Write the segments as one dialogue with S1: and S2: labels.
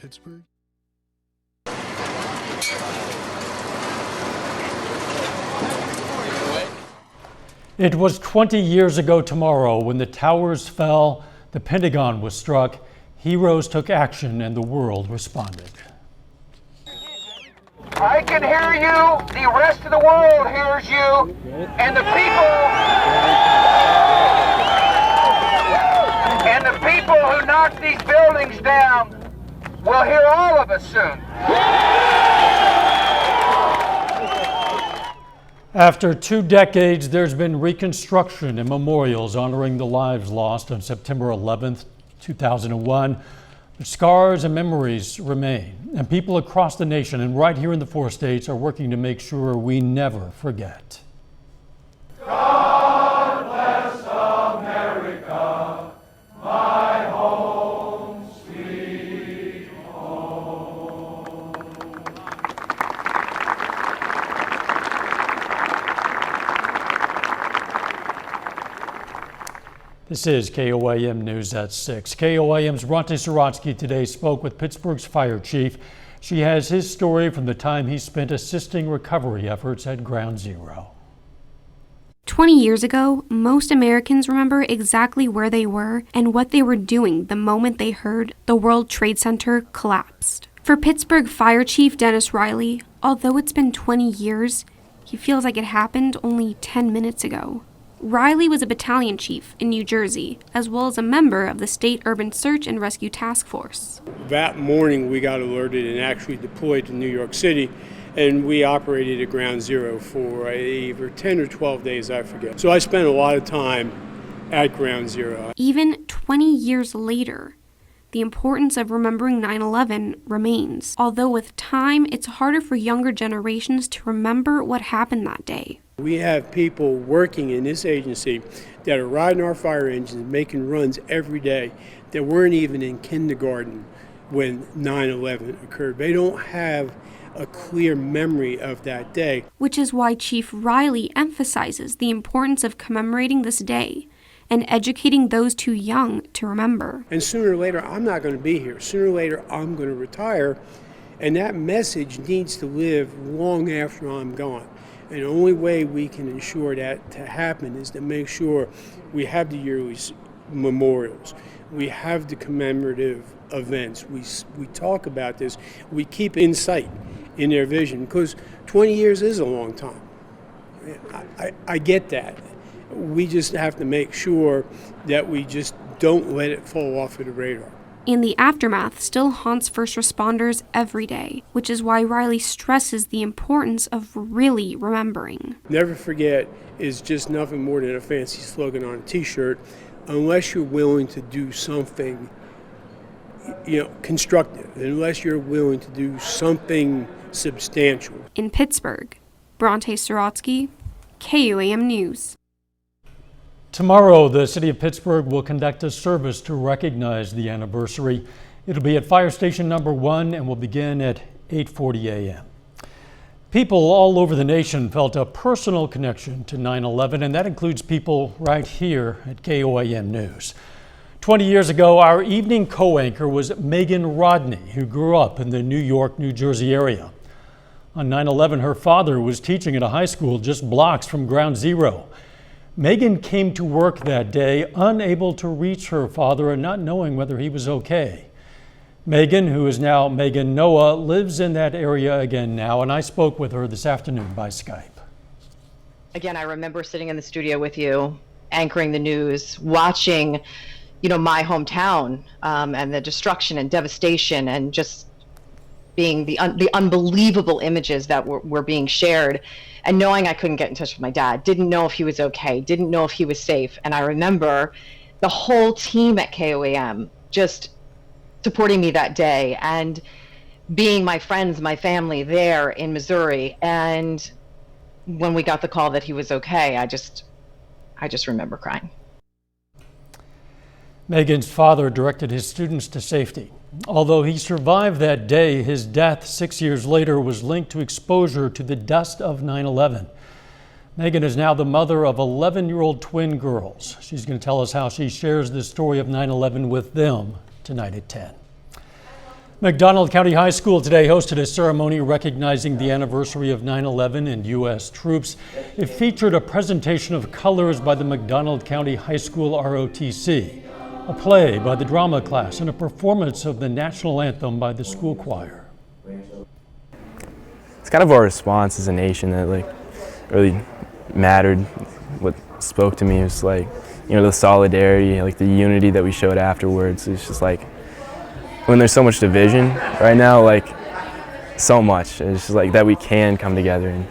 S1: Pittsburgh?
S2: It was 20 years ago tomorrow when the towers fell, the Pentagon was struck, heroes took action, and the world responded.
S3: I can hear you, the rest of the world hears you, and the people who knocked these buildings down will hear all of us soon.
S2: After 2 decades, there's been reconstruction and memorials honoring the lives lost on September 11th, 2001. But scars and memories remain, and people across the nation and right here in the 4 states are working to make sure we never forget.
S4: God bless America, my home, sweet home.
S2: This is KOAM News at 6. KOAM's Bronte Sorotsky today spoke with Pittsburgh's fire chief. She has his story from the time he spent assisting recovery efforts at Ground Zero.
S5: 20 years ago, most Americans remember exactly where they were and what they were doing the moment they heard the World Trade Center collapsed. For Pittsburgh Fire Chief Dennis Riley, although it's been 20 years, he feels like it happened only 10 minutes ago. Riley was a battalion chief in New Jersey, as well as a member of the State Urban Search and Rescue Task Force.
S6: That morning we got alerted and actually deployed to New York City, and we operated at Ground Zero for either 10 or 12 days, I forget. So I spent a lot of time at Ground Zero.
S5: Even 20 years later, the importance of remembering 9/11 remains, although with time, it's harder for younger generations to remember what happened that day.
S6: We have people working in this agency that are riding our fire engines, making runs every day that weren't even in kindergarten when 9/11 occurred. They don't have a clear memory of that day.
S5: Which is why Chief Riley emphasizes the importance of commemorating this day and educating those too young to remember.
S6: And sooner or later, I'm not going to be here. Sooner or later, I'm going to retire, and that message needs to live long after I'm gone. And the only way we can ensure that to happen is to make sure we have the yearly memorials, we have the commemorative events, we talk about this, we keep in sight in their vision, because 20 years is a long time. I get that. We just have to make sure that we just don't let it fall off of the radar.
S5: And the aftermath still haunts first responders every day, which is why Riley stresses the importance of really remembering.
S6: Never forget is just nothing more than a fancy slogan on a t-shirt, unless you're willing to do something, constructive, unless you're willing to do something substantial.
S5: In Pittsburgh, Bronte Sorotsky, KOAM News.
S2: Tomorrow, the city of Pittsburgh will conduct a service to recognize the anniversary. It'll be at Fire Station number 1 and will begin at 8:40 a.m. People all over the nation felt a personal connection to 9/11, and that includes people right here at KOAM News. 20 years ago, our evening co-anchor was Megan Rodney, who grew up in the New York, New Jersey area. On 9/11, her father was teaching at a high school just blocks from Ground Zero. Megan came to work that day unable to reach her father and not knowing whether he was okay. Megan, who is now Megan Noah, lives in that area again now, and I spoke with her this afternoon by Skype.
S7: Again, I remember sitting in the studio with you, anchoring the news, watching, my hometown and the destruction and devastation, and just being the unbelievable images that were being shared, and knowing I couldn't get in touch with my dad, didn't know if he was okay, didn't know if he was safe. And I remember the whole team at KOAM just supporting me that day and being my friends, my family there in Missouri. And when we got the call that he was okay, I just remember crying.
S2: Megan's father directed his students to safety. Although he survived that day, his death 6 years later was linked to exposure to the dust of 9/11. Megan is now the mother of 11-year-old twin girls. She's going to tell us how she shares the story of 9/11 with them tonight at 10. McDonald County High School today hosted a ceremony recognizing the anniversary of 9/11 and U.S. troops. It featured a presentation of colors by the McDonald County High School ROTC, a play by the drama class, and a performance of the national anthem by the school choir.
S1: It's kind of our response as a nation that really mattered. What spoke to me was the solidarity, the unity that we showed afterwards. It's just when there's so much division right now, so much. It's just that we can come together.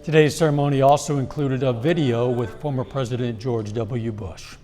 S2: Today's ceremony also included a video with former President George W. Bush.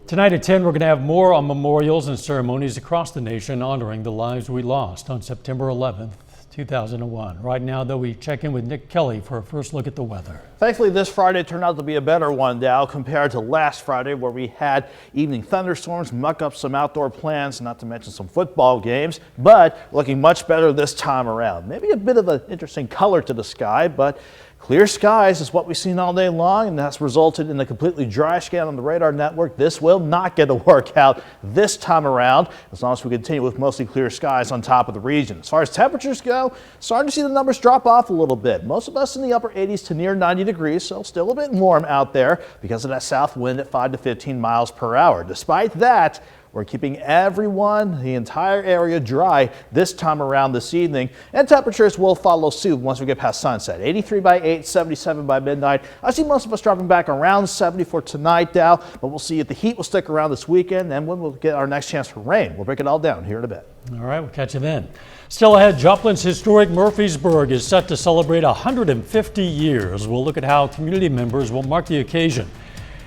S2: Tonight at 10, we're going to have more on memorials and ceremonies across the nation honoring the lives we lost on September 11th, 2001. Right now, though, we check in with Nick Kelly for a first look at the weather.
S8: Thankfully, this Friday turned out to be a better one, Dow, compared to last Friday, where we had evening thunderstorms, muck up some outdoor plans, not to mention some football games, but looking much better this time around. Maybe a bit of an interesting color to the sky, but clear skies is what we've seen all day long, and that's resulted in a completely dry scan on the radar network. This will not get a workout this time around, as long as we continue with mostly clear skies on top of the region. As far as temperatures go, starting to see the numbers drop off a little bit. Most of us in the upper 80s to near 90 degrees, so still a bit warm out there because of that south wind at 5 to 15 miles per hour. Despite that, we're keeping everyone, the entire area, dry this time around this evening, and temperatures will follow suit once we get past sunset. 83 by 8, 77 by midnight. I see most of us dropping back around 70 for tonight, Dow, but we'll see if the heat will stick around this weekend and when we'll get our next chance for rain. We'll break it all down here in a bit.
S2: All right, we'll catch you then. Still ahead, Joplin's historic Murfreesburg is set to celebrate 150 years. We'll look at how community members will mark the occasion,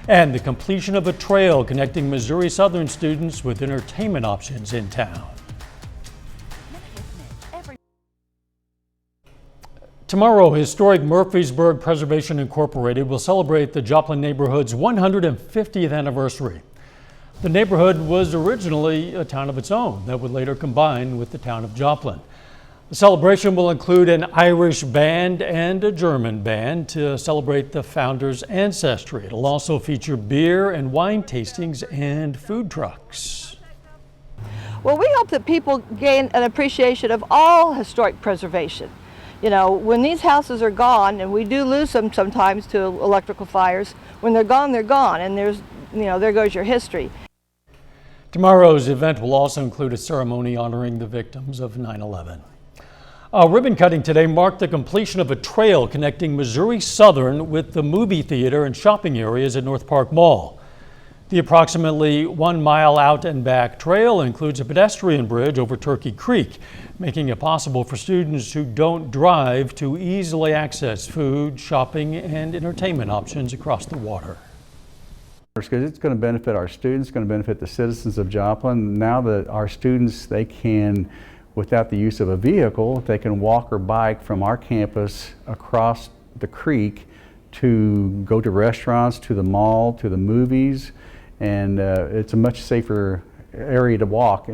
S2: and the completion of a trail connecting Missouri Southern students with entertainment options in town. Tomorrow, historic Murfreesburg Preservation Incorporated will celebrate the Joplin neighborhood's 150th anniversary. The neighborhood was originally a town of its own that would later combine with the town of Joplin. The celebration will include an Irish band and a German band to celebrate the founders' ancestry. It'll also feature beer and wine tastings and food trucks.
S9: Well, we hope that people gain an appreciation of all historic preservation. You know, when these houses are gone, and we do lose them sometimes to electrical fires, when they're gone, and there goes your history.
S2: Tomorrow's event will also include a ceremony honoring the victims of 9/11. Ribbon cutting today marked the completion of a trail connecting Missouri Southern with the movie theater and shopping areas at North Park Mall. The approximately 1 mile out and back trail includes a pedestrian bridge over Turkey Creek, making it possible for students who don't drive to easily access food, shopping, and entertainment options across the water.
S10: Because it's going to benefit our students, going to benefit the citizens of Joplin. Now that our students, they can, without the use of a vehicle, they can walk or bike from our campus across the creek to go to restaurants, to the mall, to the movies, and it's a much safer area to walk.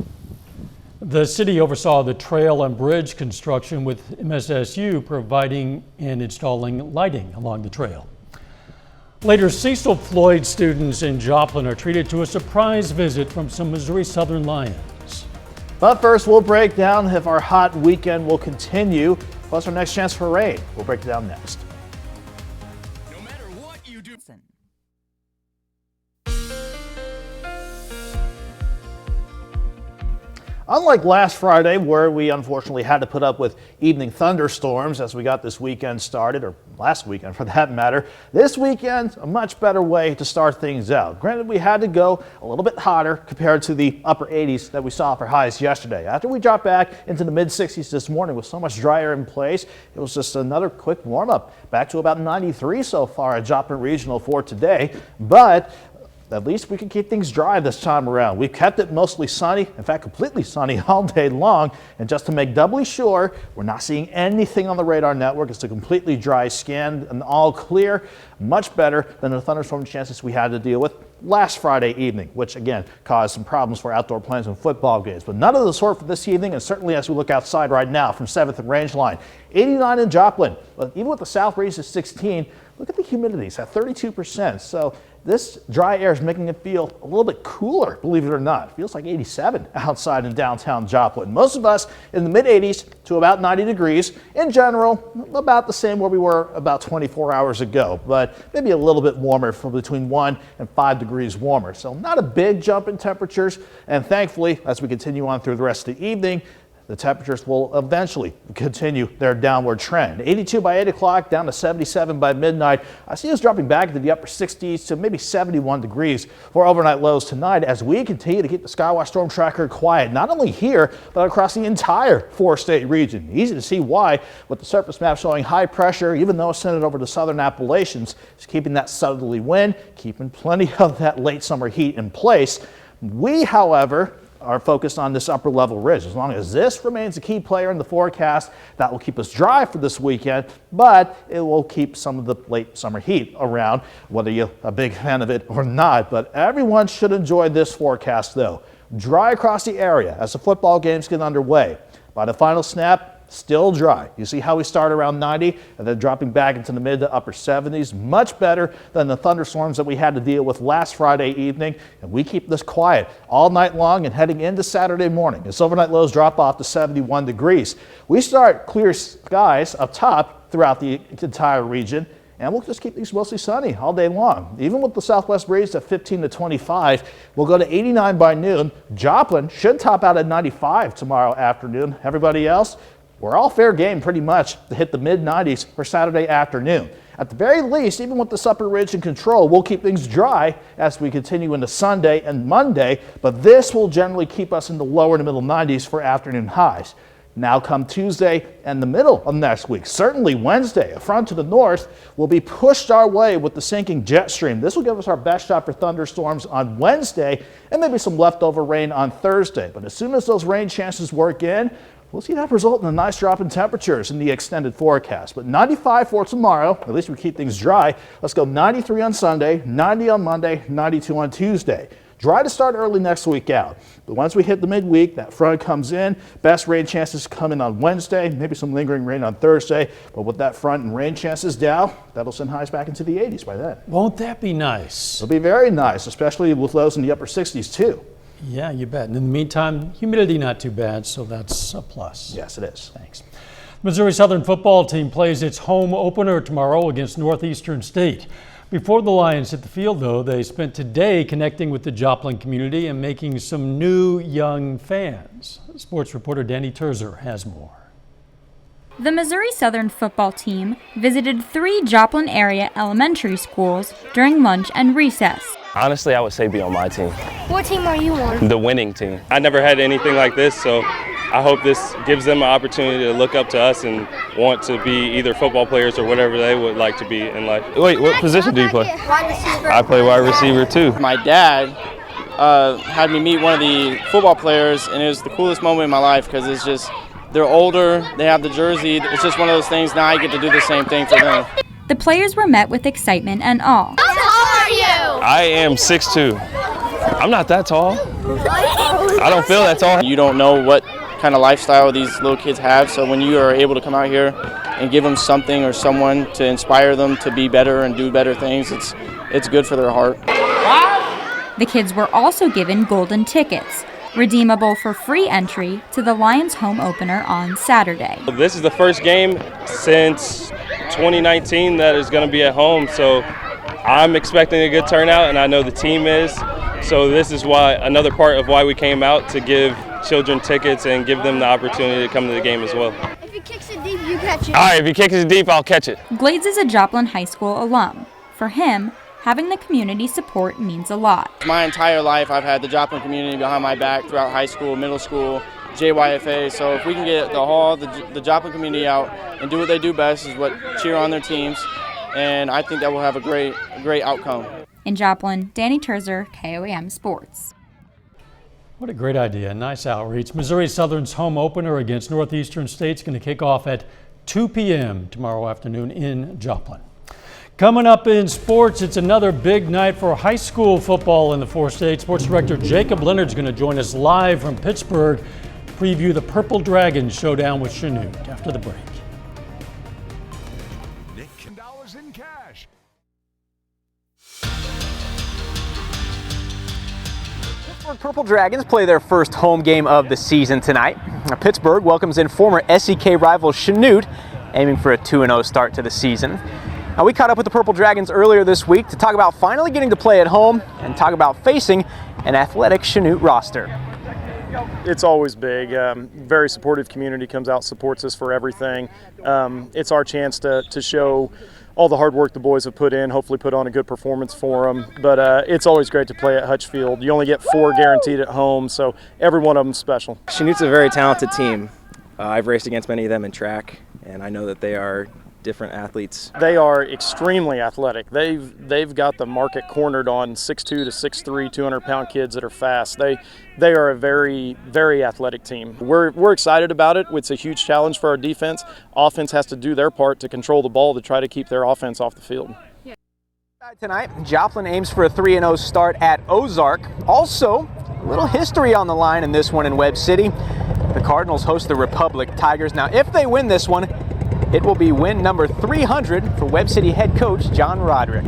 S2: The city oversaw the trail and bridge construction, with MSSU providing and installing lighting along the trail. Later, Cecil Floyd students in Joplin are treated to a surprise visit from some Missouri Southern Lions.
S8: But first, we'll break down if our hot weekend will continue, plus our next chance for rain. We'll break it down next.
S11: No matter what you do.
S8: Unlike last Friday, where we unfortunately had to put up with evening thunderstorms as we got this weekend started, or last weekend for that matter, this weekend, a much better way to start things out. Granted, we had to go a little bit hotter compared to the upper 80s that we saw for highs yesterday. After we dropped back into the mid 60s this morning with so much drier in place, it was just another quick warm up. Back to about 93 so far at Joplin Regional for today, but at least we can keep things dry this time around. We've kept it mostly sunny, in fact completely sunny all day long, and just to make doubly sure we're not seeing anything on the radar network, it's a completely dry scan and all clear, much better than the thunderstorm chances we had to deal with last Friday evening, which again caused some problems for outdoor plans and football games. But none of the sort for this evening, and certainly as we look outside right now from 7th and Rangeline. 89 in Joplin, but even with the south breeze at 16, look at the humidity, it's at 32%. So This dry air is making it feel a little bit cooler, believe it or not. It feels like 87 outside in downtown Joplin. Most of us in the mid 80s to about 90 degrees. In general, about the same where we were about 24 hours ago, but maybe a little bit warmer, from between 1 and 5 degrees warmer. So not a big jump in temperatures. And thankfully, as we continue on through the rest of the evening, the temperatures will eventually continue their downward trend. 82 by 8 o'clock, down to 77 by midnight. I see us dropping back into the upper 60s to maybe 71 degrees for overnight lows tonight as we continue to keep the Skywatch Storm Tracker quiet, not only here, but across the entire four-state region. Easy to see why, with the surface map showing high pressure, even though it's centered over the southern Appalachians, is keeping that southerly wind, keeping plenty of that late summer heat in place. We, however, are focused on this upper level ridge. As long as this remains a key player in the forecast, that will keep us dry for this weekend, but it will keep some of the late summer heat around, whether you're a big fan of it or not. But everyone should enjoy this forecast though. Dry across the area as the football games get underway. By the final snap, still dry. You see how we start around 90 and then dropping back into the mid to upper 70s. Much better than the thunderstorms that we had to deal with last Friday evening. And we keep this quiet all night long and heading into Saturday morning as overnight lows drop off to 71 degrees. We start clear skies up top throughout the entire region. And we'll just keep these mostly sunny all day long. Even with the southwest breeze at 15 to 25, we'll go to 89 by noon. Joplin should top out at 95 tomorrow afternoon. Everybody else, we're all fair game pretty much to hit the mid-90s for Saturday afternoon. At the very least, even with this upper ridge in control, we'll keep things dry as we continue into Sunday and Monday, but this will generally keep us in the lower to middle 90s for afternoon highs. Now come Tuesday and the middle of next week, certainly Wednesday, a front to the north will be pushed our way with the sinking jet stream. This will give us our best shot for thunderstorms on Wednesday and maybe some leftover rain on Thursday. But as soon as those rain chances work in, we'll see that result in a nice drop in temperatures in the extended forecast. But 95 for tomorrow, at least we keep things dry. Let's go 93 on Sunday, 90 on Monday, 92 on Tuesday. Dry to start early next week out. But once we hit the midweek, that front comes in. Best rain chances come in on Wednesday, maybe some lingering rain on Thursday. But with that front and rain chances down, that'll send highs back into the 80s by then.
S2: Won't that be nice?
S8: It'll be very nice, especially with lows in the upper 60s too.
S2: Yeah, you bet. And in the meantime, humidity not too bad, so that's a plus.
S8: Yes, it is.
S2: Thanks. Missouri Southern football team plays its home opener tomorrow against Northeastern State. Before the Lions hit the field, though, they spent today connecting with the Joplin community and making some new young fans. Sports reporter Danny Terzer has more.
S12: The Missouri Southern football team visited 3 Joplin area elementary schools during lunch and recess.
S13: Honestly, I would say be on my team.
S14: What team are you on?
S13: The winning team. I never had anything like this, so I hope this gives them an opportunity to look up to us and want to be either football players or whatever they would like to be in life. Wait, what position do you play?
S14: Wide receiver.
S13: I play wide receiver too.
S15: My dad had me meet one of the football players, and it was the coolest moment in my life because it's just, they're older, they have the jersey. It's just one of those things, now I get to do the same thing for them.
S12: The players were met with excitement and awe.
S14: How tall are you?
S13: I am 6'2". I'm not that tall. I don't feel that tall.
S15: You don't know what kind of lifestyle these little kids have, so when you are able to come out here and give them something or someone to inspire them to be better and do better things, it's good for their heart.
S12: The kids were also given golden tickets, redeemable for free entry to the Lions home opener on Saturday.
S13: This is the first game since 2019 that is going to be at home, so I'm expecting a good turnout, and I know the team is. So this is why another part of why we came out, to give children tickets and give them the opportunity to come to the game as well.
S14: If he kicks it deep, you catch it.
S13: All right, if he kicks it deep, I'll catch it.
S12: Glades is a Joplin High School alum. For him, having the community support means a lot.
S15: My entire life I've had the Joplin community behind my back throughout high school, middle school, JYFA, so if we can get the Joplin community out and do what they do best, is what cheer on their teams, and I think that will have a great outcome.
S12: In Joplin, Danny Terzer, KOAM Sports.
S2: What a great idea. Nice outreach. Missouri Southern's home opener against Northeastern State's going to kick off at 2 p.m. tomorrow afternoon in Joplin. Coming up in sports, it's another big night for high school football in the four-state. Sports director Jacob Leonard's going to join us live from Pittsburgh to preview the Purple Dragons showdown with Chanute after the break.
S11: $10 in cash.
S16: Purple Dragons play their first home game of the season tonight. Pittsburgh welcomes in former SEK rival Chanute, aiming for a 2-0 start to the season. Now, we caught up with the Purple Dragons earlier this week to talk about finally getting to play at home and talk about facing an athletic Chanute roster.
S17: It's always big. Very supportive community comes out, supports us for everything. It's our chance to show all the hard work the boys have put in, hopefully put on a good performance for them. But it's always great to play at Hutch Field. You only get 4 guaranteed at home, so every one of them is special.
S18: Chanute's a very talented team. I've raced against many of them in track, and I know that they are different athletes.
S17: They are extremely athletic. They've got the market cornered on 6'2" to 6'3", 200-pound kids that are fast. They are a very, very athletic team. We're excited about it. It's a huge challenge for our defense. Offense has to do their part to control the ball to try to keep their offense off the field.
S16: Tonight, Joplin aims for a 3-0 start at Ozark. Also, a little history on the line in this one in Webb City. The Cardinals host the Republic Tigers. Now, if they win this one, it will be win number 300 for Webb City head coach John Roderick.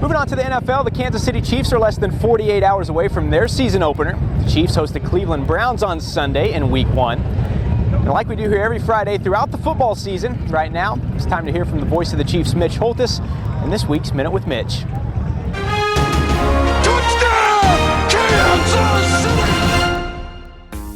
S16: Moving on to the NFL, the Kansas City Chiefs are less than 48 hours away from their season opener. The Chiefs host the Cleveland Browns on Sunday in Week 1. And like we do here every Friday throughout the football season, right now, it's time to hear from the voice of the Chiefs, Mitch Holthus, in this week's Minute with Mitch.
S4: Touchdown, Kansas City!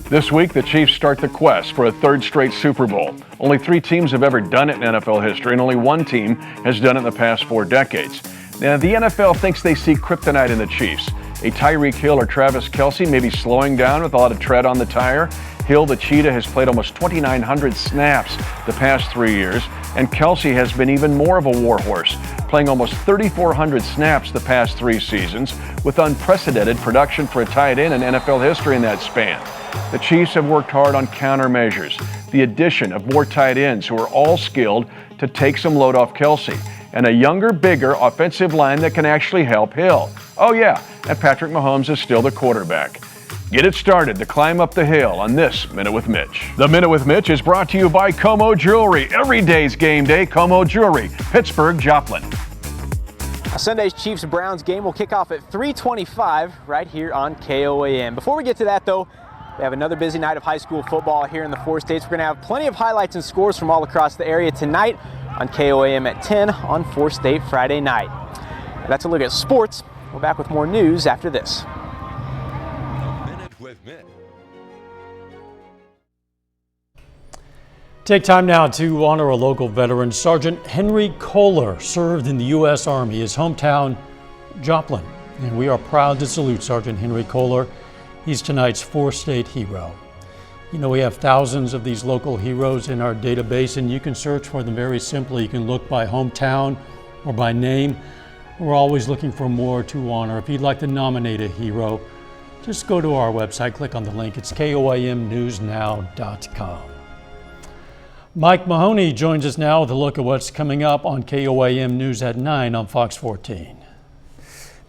S19: This week, the Chiefs start the quest for a 3rd straight Super Bowl. Only 3 teams have ever done it in NFL history, and only 1 team has done it in the past 4 decades. Now, the NFL thinks they see kryptonite in the Chiefs. A Tyreek Hill or Travis Kelce may be slowing down with a lot of tread on the tire. Hill, the Cheetah, has played almost 2,900 snaps the past 3 years, and Kelce has been even more of a warhorse, playing almost 3,400 snaps the past 3 seasons, with unprecedented production for a tight end in NFL history in that span. The Chiefs have worked hard on countermeasures, the addition of more tight ends who are all skilled to take some load off Kelce, and a younger, bigger offensive line that can actually help Hill. Oh yeah, and Patrick Mahomes is still the quarterback. Get it started to climb up the hill on this Minute with Mitch. The Minute with Mitch is brought to you by Como Jewelry. Every day's game day, Como Jewelry, Pittsburgh, Joplin.
S16: Sunday's Chiefs-Browns game will kick off at 3:25 right here on KOAM. Before we get to that, though, we have another busy night of high school football here in the 4 states. We're going to have plenty of highlights and scores from all across the area tonight on KOAM at 10 on 4 State Friday night. That's a look at sports. We're back with more news after this.
S11: Minute with Mitch.
S2: Take time now to honor a local veteran. Sergeant Henry Kohler served in the U.S. Army, his hometown, Joplin. And we are proud to salute Sergeant Henry Kohler. He's tonight's 4 State hero. You know, we have thousands of these local heroes in our database, and you can search for them very simply. You can look by hometown or by name. We're always looking for more to honor. If you'd like to nominate a hero, just go to our website, click on the link. It's koamnewsnow.com. Mike Mahoney joins us now with a look at what's coming up on KOAM News at 9 on Fox 14.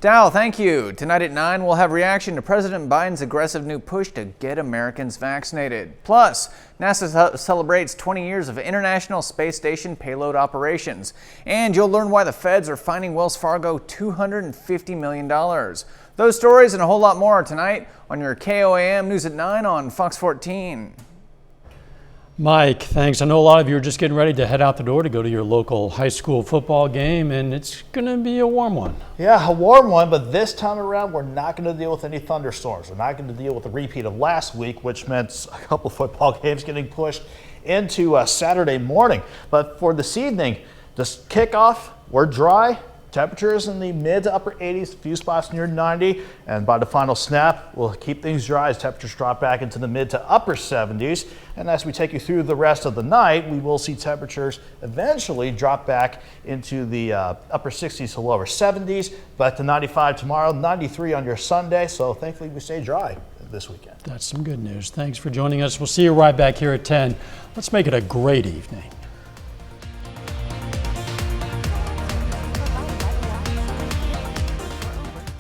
S20: Dal, thank you. Tonight at 9, we'll have reaction to President Biden's aggressive new push to get Americans vaccinated. Plus, NASA celebrates 20 years of International Space Station payload operations. And you'll learn why the feds are fining Wells Fargo $250 million. Those stories and a whole lot more tonight on your KOAM News at 9 on Fox 14.
S2: Mike, thanks. I know a lot of you are just getting ready to head out the door to go to your local high school football game, and it's going to be a warm one.
S8: Yeah, a warm one, but this time around we're not going to deal with any thunderstorms. We're not going to deal with a repeat of last week, which meant a couple of football games getting pushed into Saturday morning. But for this evening, just kickoff, we're dry. Temperatures in the mid to upper 80s, a few spots near 90, and by the final snap, we'll keep things dry as temperatures drop back into the mid to upper 70s. And as we take you through the rest of the night, we will see temperatures eventually drop back into the upper 60s to lower 70s, back to 95 tomorrow, 93 on your Sunday. So thankfully we stay dry this weekend.
S2: That's some good news. Thanks for joining us. We'll see you right back here at 10. Let's make it a great evening.